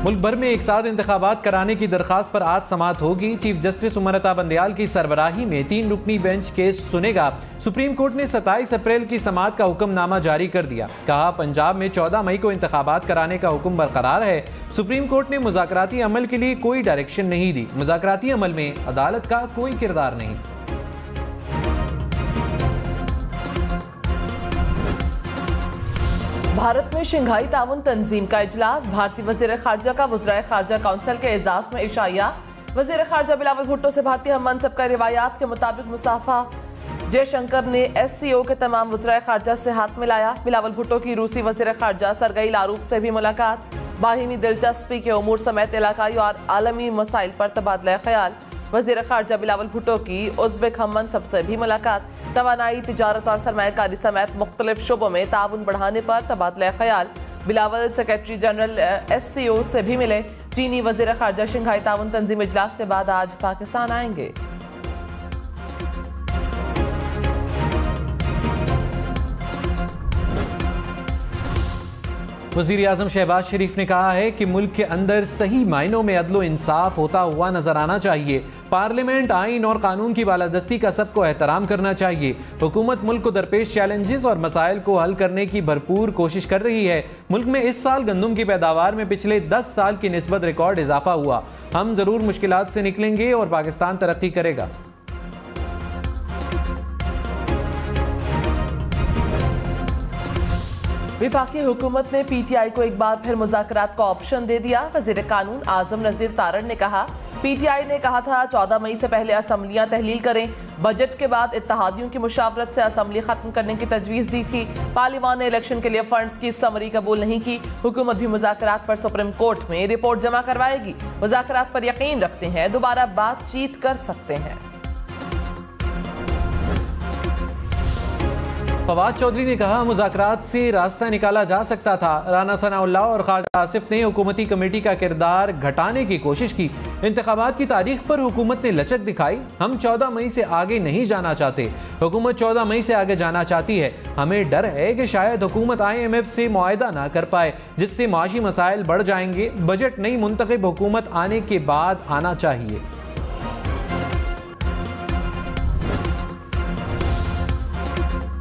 मुल्क भर में एक साथ इंतखाबात कराने की दरख्वास्त पर आज समाअत होगी। चीफ जस्टिस उमर अता बंदयाल की सरबराही में 3 रुकनी बेंच केस सुनेगा। सुप्रीम कोर्ट ने 27 अप्रैल की समाअत का हुक्मनामा जारी कर दिया। कहा, पंजाब में 14 मई को इंतखाबात कराने का हुक्म बरकरार है। सुप्रीम कोर्ट ने मुज़ाकराती अमल के लिए कोई डायरेक्शन नहीं दी। मुज़ाकराती अमल में अदालत का कोई किरदार नहीं। भारत में शंघाई ताउन तंजीम का इजलास। भारतीय वज़ीर ख़ारजा का वज़राए ख़ारजा काउंसिल के एजाज़ में इशाया। वज़ीर ख़ारजा बिलावल भुट्टो से भारतीय हम मनसब का रिवायात के मुताबिक मुसाफा। जयशंकर ने SCO के तमाम वज़राए ख़ारजा से हाथ मिलाया। बिलावल भुट्टो की रूसी वज़ीर ख़ारजा सरगई लारूफ से भी मुलाकात। बाहिमी दिलचस्पी के उमूर समेत इलाकाई और आलमी मसाइल पर तबादला ख्याल। वज़ीर ख़ारजा बिलावल भुट्टो की उज़्बेक हम मनसब से भी मुलाकात। तवानाई, तिजारत और सरमायाकारी समेत मुख्तलिफ शोबों में ताउन बढ़ाने पर तबादला ख्याल। बिलावल सेक्रेटरी जनरल SCO से भी मिले। चीनी वज़ीर ख़ारजा शंघाई ताउन तंजीम इजलास के बाद आज पाकिस्तान आएंगे। वज़ीर आज़म शहबाज शरीफ ने कहा है कि मुल्क के अंदर सही मायनों में अदलो इंसाफ होता हुआ नजर आना चाहिए। पार्लियामेंट, आइन और कानून की बालादस्ती का सबको एहतराम करना चाहिए। हुकूमत मुल्क को दरपेश चैलेंजेस और मसाइल को हल करने की भरपूर कोशिश कर रही है। मुल्क में इस साल गंदम की पैदावार में पिछले 10 साल की निस्बत रिकॉर्ड इजाफा हुआ। हम जरूर मुश्किलात से निकलेंगे और पाकिस्तान तरक्की करेगा। विफाकी हुकूमत ने PTI को एक बार फिर मुज़ाकरात का ऑप्शन दे दिया। वज़ीर कानून आज़म नज़ीर तारण ने कहा, PTI ने कहा था 14 मई से पहले असम्बलियां तहलील करें। बजट के बाद इत्तेहादियों की मुशावरत से असम्बली खत्म करने की तजवीज़ दी थी। पार्लियामान ने इलेक्शन के लिए फंड्स की समरी कबूल नहीं की। हुकूमत भी मुज़ाकरात पर सुप्रीम कोर्ट में रिपोर्ट जमा करवाएगी। मुज़ाकरात पर यकीन रखते हैं दोबारा बातचीत कर सकते हैं। फवाद चौधरी ने कहा, मुज़ाकरात से रास्ता निकाला जा सकता था। राना सनाउल्लाह और ख्वाजा आसिफ ने हुकूमती कमेटी का किरदार घटाने की कोशिश की। इंतखाबात की तारीख पर हुकूमत ने लचक दिखाई। हम 14 मई से आगे नहीं जाना चाहते। हुकूमत 14 मई से आगे जाना चाहती है। हमें डर है कि शायद हुकूमत IMF से मुआहदा ना कर पाए, जिससे माशी मसाइल बढ़ जाएंगे। बजट नई मुंतखब हुकूमत आने के बाद आना चाहिए।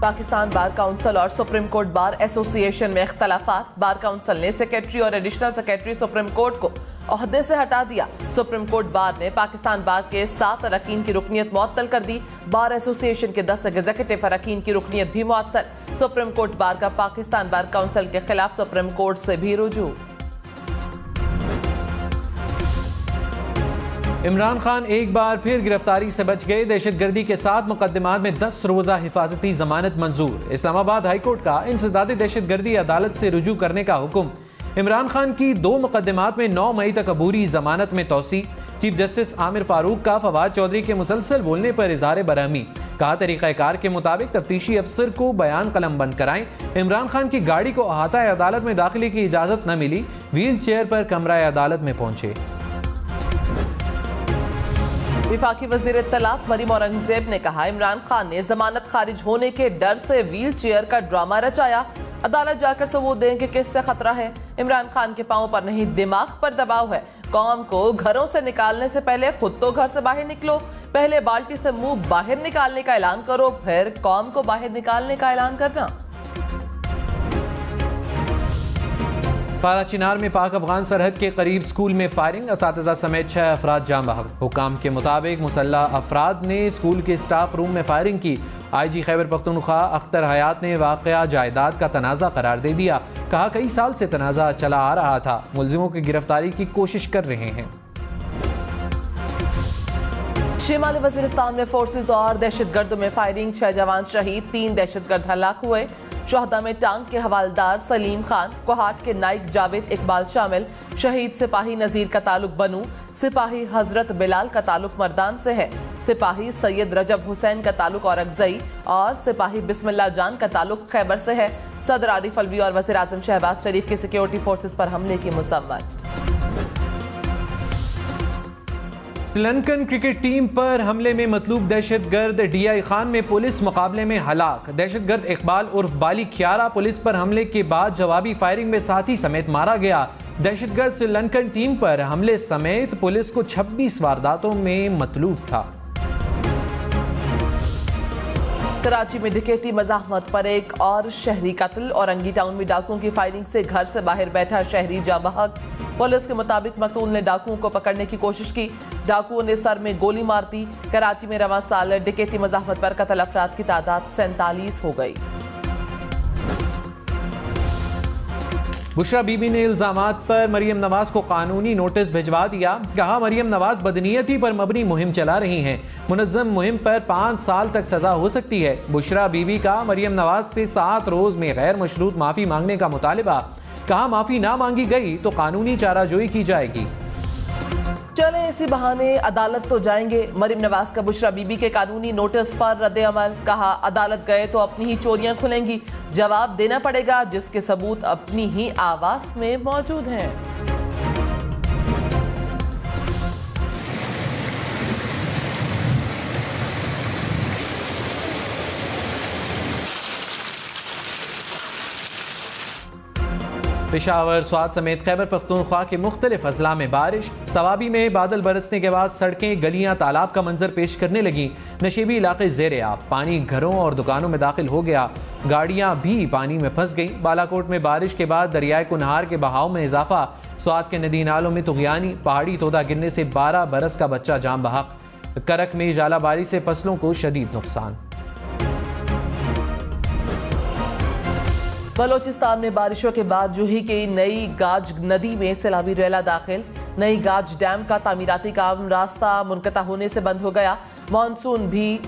पाकिस्तान बार काउंसिल और सुप्रीम कोर्ट बार एसोसिएशन में इख्तलाफात। बार काउंसिल ने सेक्रेटरी और एडिशनल सेक्रेटरी सुप्रीम कोर्ट को ओहदे से हटा दिया। सुप्रीम कोर्ट बार ने पाकिस्तान बार के 7 अरकान की रुकनीत मुअत्तल कर दी। बार एसोसिएशन के 10 एग्जीक्यूटिव अरकान की रुकनीत भी मुअत्तल। सुप्रीम कोर्ट बार का पाकिस्तान बार काउंसिल के खिलाफ सुप्रीम कोर्ट से भी रुजू। इमरान खान एक बार फिर गिरफ्तारी से बच गए। दहशतगर्दी के 7 मुकदमात में 10 रोजा हिफाजती जमानत मंजूर। इस्लामाबाद हाईकोर्ट का इंसदादी दहशतगर्दी अदालत से रुजू करने का हुक्म। इमरान खान की 2 मुकदमात में 9 मई तक अबूरी जमानत में तोसी। चीफ जस्टिस आमिर फारूक का फवाद चौधरी के मुसलसल बोलने पर इजहार बरहमी। कहा, तरीक़ाकार के मुताबिक तफ्तीशी अफसर को बयान कलम बंद कराएं। इमरान खान की गाड़ी को अहाता अदालत में दाखिले की इजाजत न मिली। व्हील चेयर पर कमरा अदालत में पहुंचे। विफाकी वज़ीर इत्तलाफ मरीम औरंगजेब ने कहा, इमरान खान ने जमानत खारिज होने के डर से व्हील चेयर का ड्रामा रचाया। अदालत जाकर सबूत दें कि किससे खतरा है। इमरान खान के पांव पर नहीं, दिमाग पर दबाव है। कौम को घरों से निकालने से पहले खुद तो घर से बाहर निकलो। पहले बाल्टी से मुंह बाहर निकालने का ऐलान करो, फिर कौम को बाहर निकालने का ऐलान करना। पारा चिनार में पाक अफगान सरहद के करीब स्कूल में फायरिंग। असातिज़ा समेत 6 अफराद जाँ बहक। हुकाम के मुताबिक मुसल्लह अफराद ने स्कूल के स्टाफ रूम में फायरिंग की। IG खैबर पख्तूनख्वा अख्तर हयात ने वाक़या जायदाद का तनाज़ा करार दे दिया। कहा, कई साल से तनाज़ा चला आ रहा था। मुलजिमों की गिरफ्तारी की कोशिश कर रहे हैं। शिमाली वज़ीरिस्तान में फोर्सेस और दहशतगर्दों में फायरिंग। 6 जवान शहीद, 3 दहशतगर्द हलाक हुए। शहदा में टांग के हवालदार सलीम खान, कोहाट के नाइक जावेद इकबाल शामिल। शहीद सिपाही नज़ीर का ताल्लुक बनू, सिपाही हजरत बिलाल का ताल्लुक मर्दान से है। सिपाही सैयद रजब हुसैन का ताल्लुक औरंगजई और सिपाही बिस्मिल्लाह जान का ताल्लुक खैबर से है। सदर आरिफ अलवी और वज़ीर आज़म शहबाज शरीफ की सिक्योरिटी फोर्सेस पर हमले की मज़म्मत। श्रीलंकन क्रिकेट टीम पर हमले में मतलूब दहशतगर्द DI खान में पुलिस मुकाबले में हलाक। दहशतगर्द इकबाल उर्फ बाली खियारा पुलिस पर हमले के बाद जवाबी फायरिंग में साथी समेत मारा गया। दहशतगर्द श्रीलंकन टीम पर हमले समेत पुलिस को 26 वारदातों में मतलूब था। कराची में डकैती मज़ाहमत पर एक और शहरी कत्ल। औरंगी टाउन में डाकुओं की फायरिंग से घर से बाहर बैठा शहरी जा बहक। पुलिस के मुताबिक मकतूल ने डाकुओं को पकड़ने की कोशिश की, डाकुओं ने सर में गोली मार दी। कराची में रवां साल डकैती मज़ाहमत पर कत्ल अफराद की तादाद 47 हो गई। बुशरा बीबी ने इल्जामात पर मरियम नवाज को कानूनी नोटिस भिजवा दिया। कहा मरियम नवाज बदनीयती पर मबनी मुहिम चला रही हैं। मुनज़्ज़म मुहिम पर 5 साल तक सजा हो सकती है। बुशरा बीबी का मरियम नवाज से 7 रोज में गैर मशरूत माफी मांगने का मुतालिबा। कहा माफी ना मांगी गई तो कानूनी चाराजोई की जाएगी। चले इसी बहाने अदालत तो जाएंगे। मरियम नवाज का बुशरा बीबी के कानूनी नोटिस पर रद्द अमल। कहा अदालत गए तो अपनी ही चोरियां खुलेंगी, जवाब देना पड़ेगा जिसके सबूत अपनी ही आवाज में मौजूद हैं। पेशावर, स्वात समेत खैबर पख्तूनख्वा के मुख्तलिफ अजला में बारिश। सवाबी में बादल बरसने के बाद सड़कें, गलियां, तालाब का मंजर पेश करने लगी। नशेबी इलाके ज़ेरे आब, पानी घरों और दुकानों में दाखिल हो गया। गाड़ियां भी पानी में फंस गई। बालाकोट में बारिश के बाद दरियाए कुनहार के बहाव में इजाफा। स्वात के नदी नालों में तुगयानी, पहाड़ी तोदा गिरने से 12 बरस का बच्चा जाम बहक। करक में जालाबारी से फसलों को शदीद नुकसान। बलोचिस्तान में बारिशों के बाद जूही की नई गाज नदी में सैलाबी रेला दाखिल। नई गाज डैम का तामीराती काम रास्ता मुनक़ता होने से बंद हो गया। मानसून भी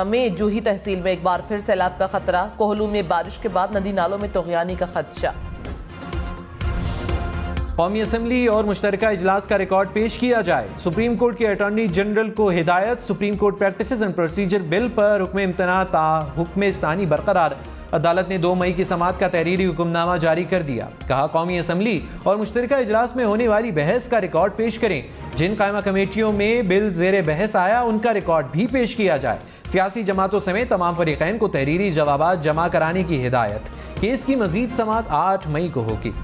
में जूही तहसील में एक बार फिर सैलाब का खतरा। कोहलू में बारिश के बाद नदी नालों में तुग़यानी का खदशा। कौमी असम्बली और मुश्तरका इजलास का रिकॉर्ड पेश किया जाए। सुप्रीम कोर्ट के अटॉर्नी जनरल को हिदायत। Supreme court practices and procedure bill पर हुक्म इम्तना ता हुक्म सानी बरकरार। अदालत ने 2 मई की समाअत का तहरीरी हुक्मनामा जारी कर दिया। कहा कौमी असम्बली और मुश्तरका इजलास में होने वाली बहस का रिकॉर्ड पेश करें। जिन कायमा कमेटियों में बिल ज़ेरे बहस आया उनका रिकॉर्ड भी पेश किया जाए। सियासी जमातों समेत तमाम फरीक़ैन को तहरीरी जवाबात जमा कराने की हिदायत। केस की मजीद समाअत 8 मई को होगी।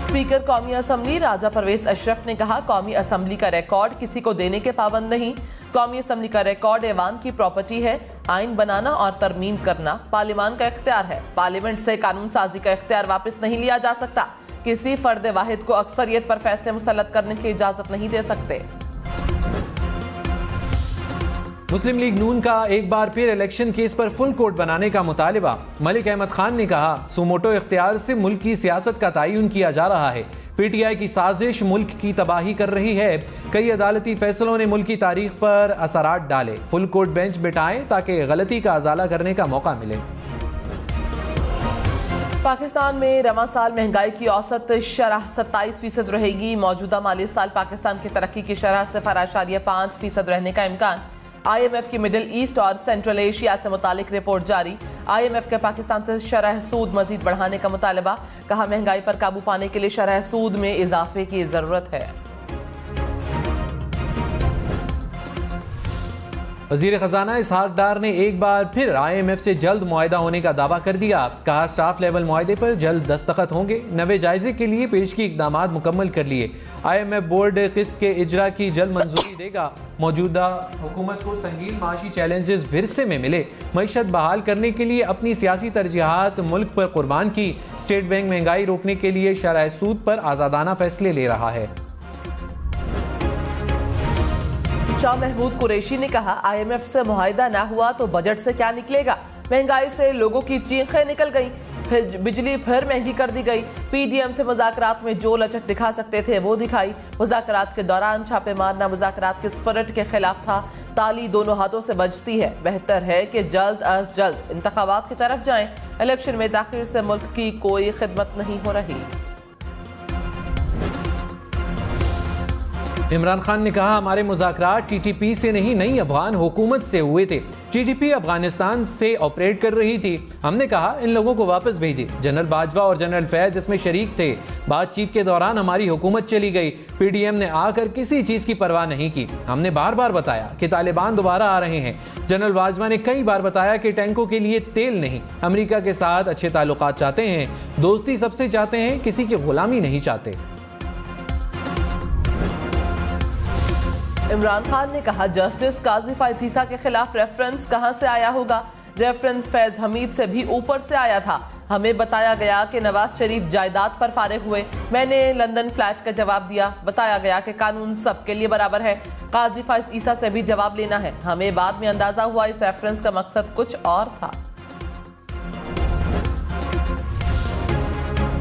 स्पीकर कौमी असम्बली राजा परवेज अशरफ ने कहा कौमी असम्बली का रिकॉर्ड किसी को देने के पाबंद नहीं। कौमी असम्बली का रिकॉर्ड ऐवान की प्रॉपर्टी है। आइन बनाना और तरमीम करना पार्लियामान का इख्तियार है। पार्लियामेंट से कानून साजी का इख्तियार वापस नहीं लिया जा सकता। किसी फर्द वाहिद को अक्सरियत पर फैसले मुसल्लत करने की इजाजत नहीं दे सकते। मुस्लिम लीग नून का एक बार फिर इलेक्शन केस पर फुल कोर्ट बनाने का मुतालिबा। मलिक अहमद खान ने कहा सुमोटो इख्तियार से मुल्क की सियासत का तयन किया जा रहा है। PTI की साजिश मुल्क की तबाही कर रही है। कई अदालती फैसलों ने मुल्क की तारीख पर असरात डाले। फुल कोर्ट बेंच बिठाएं ताकि गलती का अजाला करने का मौका मिले। पाकिस्तान में रवां साल महंगाई की औसत शरह 27% रहेगी। मौजूदा माली साल पाकिस्तान की तरक्की की शरह 0.5% रहने का इम्कान। IMF की मिडिल ईस्ट और सेंट्रल एशिया से मुतालिक रिपोर्ट जारी। IMF के पाकिस्तान से शरह सूद मजीद बढ़ाने का मुतालबा। कहा महंगाई पर काबू पाने के लिए शरह सूद में इजाफे की जरूरत है। वज़ीर ख़ज़ाना इसहाक डार ने एक बार फिर IMF से जल्द मुआहिदा होने का दावा कर दिया। कहा स्टाफ लेवल मुआहिदे पर जल्द दस्तखत होंगे। नवे जायजे के लिए पेशगी इक़दामात मुकम्मल कर लिए। IMF बोर्ड किस्त के इजरा की जल्द मंजूरी देगा। मौजूदा हुकूमत को संगीन माशी चैलेंजेस विरसे में मिले। मईशत बहाल करने के लिए अपनी सियासी तरजीहात मुल्क पर कुर्बान की। स्टेट बैंक महंगाई रोकने के लिए शरह सूद पर आज़ादाना फैसले ले रहा है। शाह महमूद कुरैशी ने कहा IMF से मुआहिदा ना हुआ तो बजट से क्या निकलेगा। महंगाई से लोगों की चीखें निकल गई। फिर बिजली फिर महंगी कर दी गई। PDM से मुज़ाकरात में जो लचक दिखा सकते थे वो दिखाई। मुज़ाकरात के दौरान छापे मारना मुज़ाकरात के स्पिरिट के खिलाफ था। ताली दोनों हाथों से बजती है। बेहतर है कि जल्द अज जल्द इंतखाबात की तरफ जाएं। इलेक्शन में ताख़ीर से मुल्क की कोई खिदमत नहीं हो रही। इमरान खान ने कहा हमारे मुज़ाकरात TTP से नहीं, नई अफगान हुकूमत से हुए थे। TTP अफगानिस्तान से ऑपरेट कर रही थी। हमने कहा इन लोगों को वापस भेजिए। जनरल बाजवा और जनरल फैज इसमें शरीक थे। बातचीत के दौरान हमारी हुकूमत चली गई। PDM ने आकर किसी चीज की परवाह नहीं की। हमने बार बार बताया कि तालिबान दोबारा आ रहे हैं। जनरल बाजवा ने कई बार बताया कि टैंकों के लिए तेल नहीं, अमेरिका के साथ अच्छे ताल्लुकात चाहते हैं, दोस्ती सबसे चाहते हैं, किसी की गुलामी नहीं चाहते। इमरान खान ने कहा जस्टिस काजी फैज ईसा के खिलाफ रेफरेंस कहां से आया होगा? रेफरेंस फैज हमीद से भी ऊपर से आया था। हमें बताया गया कि नवाज शरीफ जायदाद पर फारिग हुए। मैंने लंदन फ्लैट का जवाब दिया। बताया गया कि कानून सबके लिए बराबर है। काजी फैज ईसा से भी जवाब लेना है। हमें बाद में अंदाजा हुआ इस रेफरेंस का मकसद कुछ और था।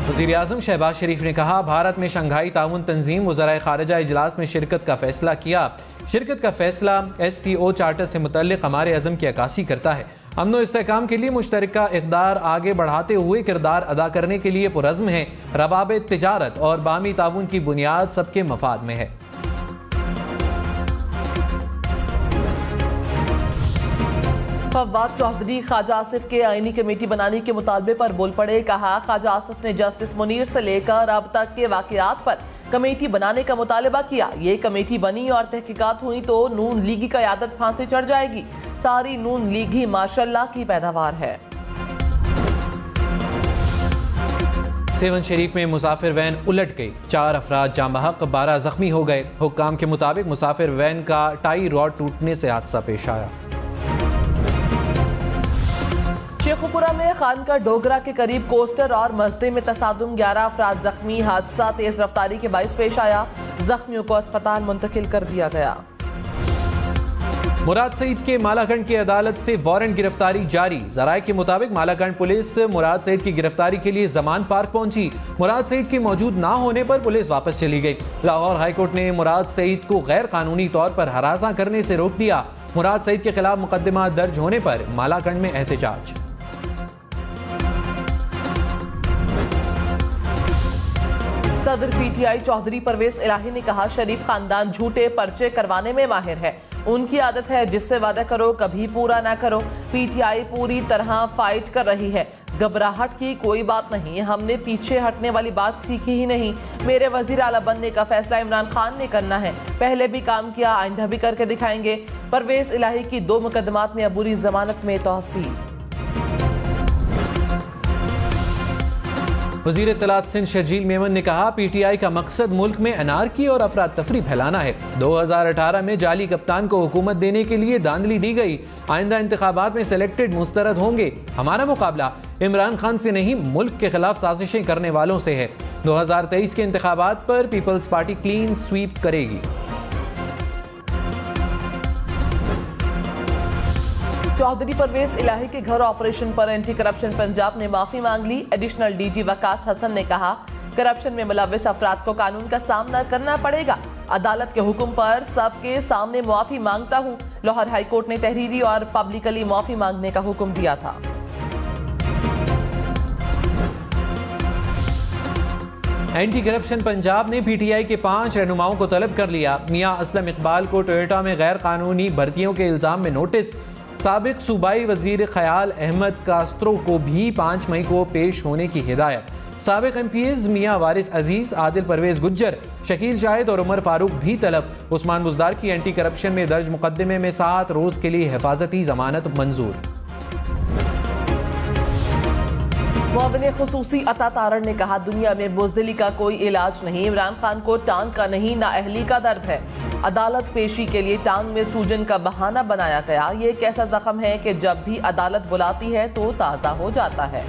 वज़ीर-ए-आज़म शहबाज शरीफ ने कहा भारत में शंघाई ताउन तंजीम वज़राए खारिजा इजलास में शिरकत का फैसला किया। शिरकत का फैसला SCO चार्टर से मुतल्लिक़ हमारे अज़म की अक्कासी करता है। अमन व इस्तेहकाम के लिए मुश्तरका इक़दार आगे बढ़ाते हुए किरदार अदा करने के लिए पुरज़्म है। रबाब तिजारत और बामी ताउन की बुनियाद सबके मफाद में है। फवाद चौधरी ख्वाजा आसिफ के आईनी कमेटी बनाने के मुतालबे पर बोल पड़े। कहा ख्वाजा आसिफ ने जस्टिस मुनीर से लेकर अब तक के वाक़यात पर कमेटी बनाने का मुतालबा किया। ये कमेटी बनी और तहकीकात हुई तो नून लीगी क़यादत फांसी चढ़ जाएगी। सारी नून लीगी माशाल्लाह की पैदावार है। सेवन शरीफ में मुसाफिर वैन उलट गई। 4 अफराद जाँ बहक, 12 जख्मी हो गए। हुक्काम के मुताबिक मुसाफिर वैन का टाई रॉड टूटने से हादसा पेश आया। शेखुपुरा में खानका डोगरा के करीब कोस्टर और मस्जिद में तसादुम, 11 अफराद जख्मी। हादसा तेज रफ्तारी के बाइस पेश आया। जख्मियों को अस्पताल मुंतकिल कर दिया गया। मुराद सईद के मालाखंड की अदालत से वारंट गिरफ्तारी जारी। जराये के मुताबिक मालाखंड पुलिस मुराद सईद की गिरफ्तारी के लिए जमान पार्क पहुंची। मुराद सईद के मौजूद ना होने पर पुलिस वापस चली गई। लाहौर हाईकोर्ट ने मुराद सईद को गैर कानूनी तौर पर हरासा करने से रोक दिया। मुराद सईद के खिलाफ मुकदमा दर्ज होने पर मालाखंड में एहतजाज। सदर PTI चौधरी परवेज इलाही ने कहा शरीफ खानदान झूठे पर्चे करवाने में माहिर है। उनकी आदत है जिससे वादा करो कभी पूरा ना करो। PTI पूरी तरह फाइट कर रही है। घबराहट की कोई बात नहीं। हमने पीछे हटने वाली बात सीखी ही नहीं। मेरे वजीर आला बनने का फैसला इमरान खान ने करना है। पहले भी काम किया, आइंदा भी करके दिखाएंगे। परवेज इलाही की 2 मुकदमात में अबूरी जमानत में तौसील। वज़ीर इत्तलात सिंध शर्जील मेमन ने कहा PTI का मकसद मुल्क में अनारकी और अफराद तफरी फैलाना है। 2018 में जाली कप्तान को हुकूमत देने के लिए धांधली दी गई। आइंदा इंतखाबात में सिलेक्टेड मुस्तरद होंगे। हमारा मुकाबला इमरान खान से नहीं, मुल्क के खिलाफ साजिशें करने वालों से है। 2023 के इंतखाबात पर पीपल्स पार्टी क्लीन स्वीप करेगी। चौधरी परवेज इलाही के घर ऑपरेशन पर एंटी करप्शन पंजाब ने माफी मांग ली। एडिशनल DG वकास हसन ने कहा करप्शन में मुलव्विस अफराद को कानून का सामना करना पड़ेगा। अदालत के हुक्म पर सबके सामने मुआफी मांगता हूँ। लाहौर हाईकोर्ट ने तहरीरी और पब्लिकली मुआफी मांगने का हुक्म दिया था। एंटी करप्शन पंजाब ने PTI के 5 रहनुमाओं को तलब कर लिया। मियां असलम इकबाल को टोयोटा में गैर कानूनी भर्तियों के इल्जाम में नोटिस। साबिक सूबाई वजीर ख्याल अहमद कास्त्रो को भी 5 मई को पेश होने की हिदायत। साबिक MPs मियां वारिस अजीज, आदिल परवेज गुज्जर, शकील शाहिद और उमर फारूक भी तलब। उस्मान बुजदार की एंटी करप्शन में दर्ज मुकदमे में 7 रोज के लिए हिफाजती जमानत मंजूर। मुआविन खुसूसी अता तारण ने कहा दुनिया में बुज़दिली का कोई इलाज नहीं। इमरान खान को टांग का नहीं नाअहली का दर्द है। अदालत पेशी के लिए टांग में सूजन का बहाना बनाया गया। ये एक ऐसा जख्म है कि जब भी अदालत बुलाती है तो ताज़ा हो जाता है।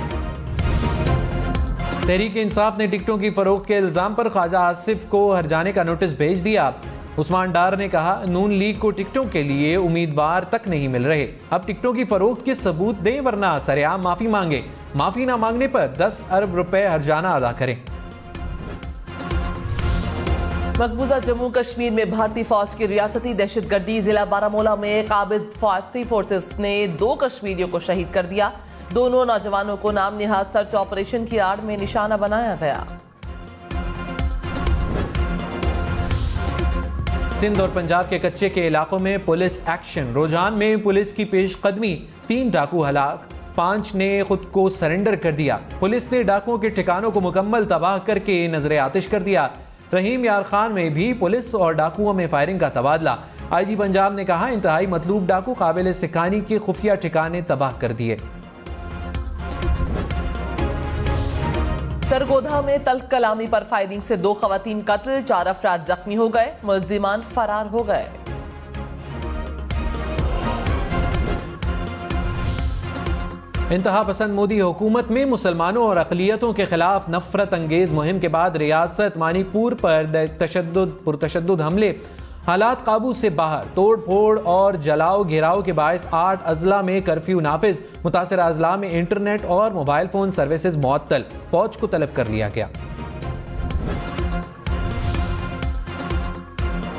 तहरीक इंसाफ ने टिकटों की फरोख्त के इल्जाम पर ख्वाजा आसिफ को हरजाने का नोटिस भेज दिया। उस्मान डार ने कहा नून लीग को टिकटों के लिए उम्मीदवार तक नहीं मिल रहे। अब टिकटों की फरोख्त के सबूत दें वरना सरेआम माफी मांगे। माफी ना मांगने पर 10 अरब रुपए हरजाना अदा करें। मकबूजा जम्मू कश्मीर में भारतीय फौज की रियासती दहशतगर्दी जिला बारामूला में काबिज भारतीय फोर्सेस ने 2 कश्मीरियों को शहीद कर दिया। दोनों नौजवानों को नाम निहाद सर्च ऑपरेशन की आड़ में निशाना बनाया गया। सिंध और पंजाब के कच्चे के इलाकों में पुलिस एक्शन। रुझान में पुलिस की पेशकदमी, 3 डाकू हलाक, 5 ने खुद को सरेंडर कर दिया। पुलिस ने डाकुओं के ठिकानों को मुकम्मल तबाह करके नजर आतिश कर दिया। रहीम यार खान में भी पुलिस और डाकुओं में फायरिंग का तबादला। आईजी पंजाब ने कहा, इंतहाई मतलूब डाकू काबिल सिकानी के खुफिया ठिकाने तबाह कर दिए। सरगोधा में तल्ख कलामी पर फायरिंग से 2 खवातीन कत्ल, 4 अफराद जख्मी हो गए, मुल्जिमान फरार हो गए। इंतहा पसंद मोदी हुकूमत में मुसलमानों और अक़लियतों के खिलाफ नफरत अंगेज मुहिम के बाद रियासत मणिपुर पर पुरतशद्दुद हमले, हालात काबू से बाहर, तोड़ फोड़ और जलाओ घेराव के बायस 8 अजला में कर्फ्यू नाफिज। मुतासरा अजला में इंटरनेट और मोबाइल फोन सर्विसेज मुअत्तल, फौज को तलब कर लिया गया।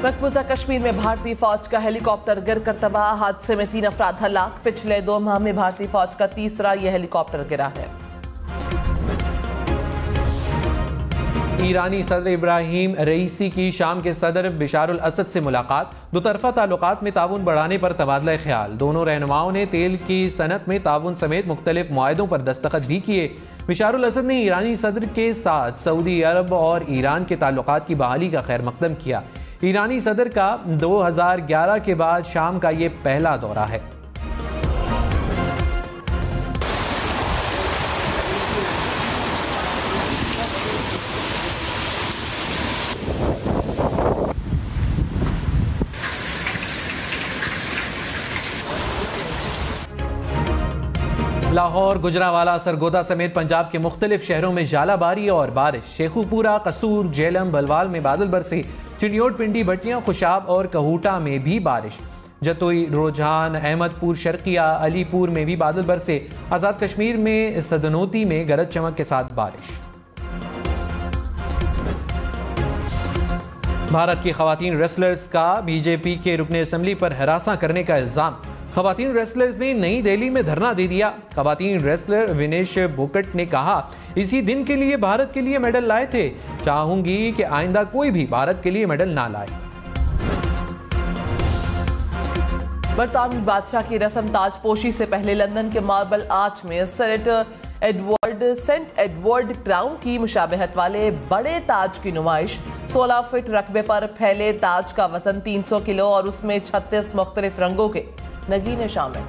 मकबूजा कश्मीर में भारतीय फौज का हेलीकॉप्टर गिरकर तबाह, हादसे में 3 अफराद हलाक। पिछले 2 माह में भारतीय फौज का तीसरा यह हेलीकॉप्टर गिरा है। ईरानी सदर इब्राहिम रईसी की शाम के सदर बिशारुल असद से मुलाकात, दोतरफा ताल्लुकात में ताउन बढ़ाने पर तबादला ख्याल। दोनों रहनुमाओं ने तेल की सनत में ताउन समेत मुख्तलिफ मुआहदों पर दस्तखत भी किए। बिशारुल असद ने ईरानी सदर के साथ सऊदी अरब और ईरान के ताल्लुकात की बहाली का खैर मकदम किया। ईरानी सदर का 2011 के बाद शाम का ये पहला दौरा है। लाहौर, गुजरावाला, सरगोदा समेत पंजाब के मुख्तलिफ शहरों में जालाबारी और बारिश। शेखुपुरा, कसूर, जेलम, बलवाल में बादल बरसे। चिड़ियोट, पिंडी, भटियां, खुशाब और कहूटा में भी बारिश। जतोई, रुझान, अहमदपुर, शर्किया, अलीपुर में भी बादल बरसे। आज़ाद कश्मीर में सदनोती में गरज चमक के साथ बारिश। भारत की खवातीन रेसलर्स का बीजेपी के रुकने असम्बली पर हरासा करने का इल्जाम। खवातीन रेसलर्स ने नई दिल्ली में धरना दे दिया। खवातीन रेसलर विनेश भोकट ने कहा, इसी दिन के लिए भारत के लिए मेडल लाए थे, चाहूंगी कि आइंदा कोई भी भारत के लिए मेडल ना लाए। बरतानवी बादशाह की रस्म ताजपोशी से पहले लंदन के मार्बल आर्च में सेंट एडवर्ड क्राउन की मुशाबहत वाले बड़े ताज की नुमाइश। 16 फीट रकबे पर फैले ताज का वजन 300 किलो और उसमें 36 मुख्तलिफ रंगों के नगीने शामिल।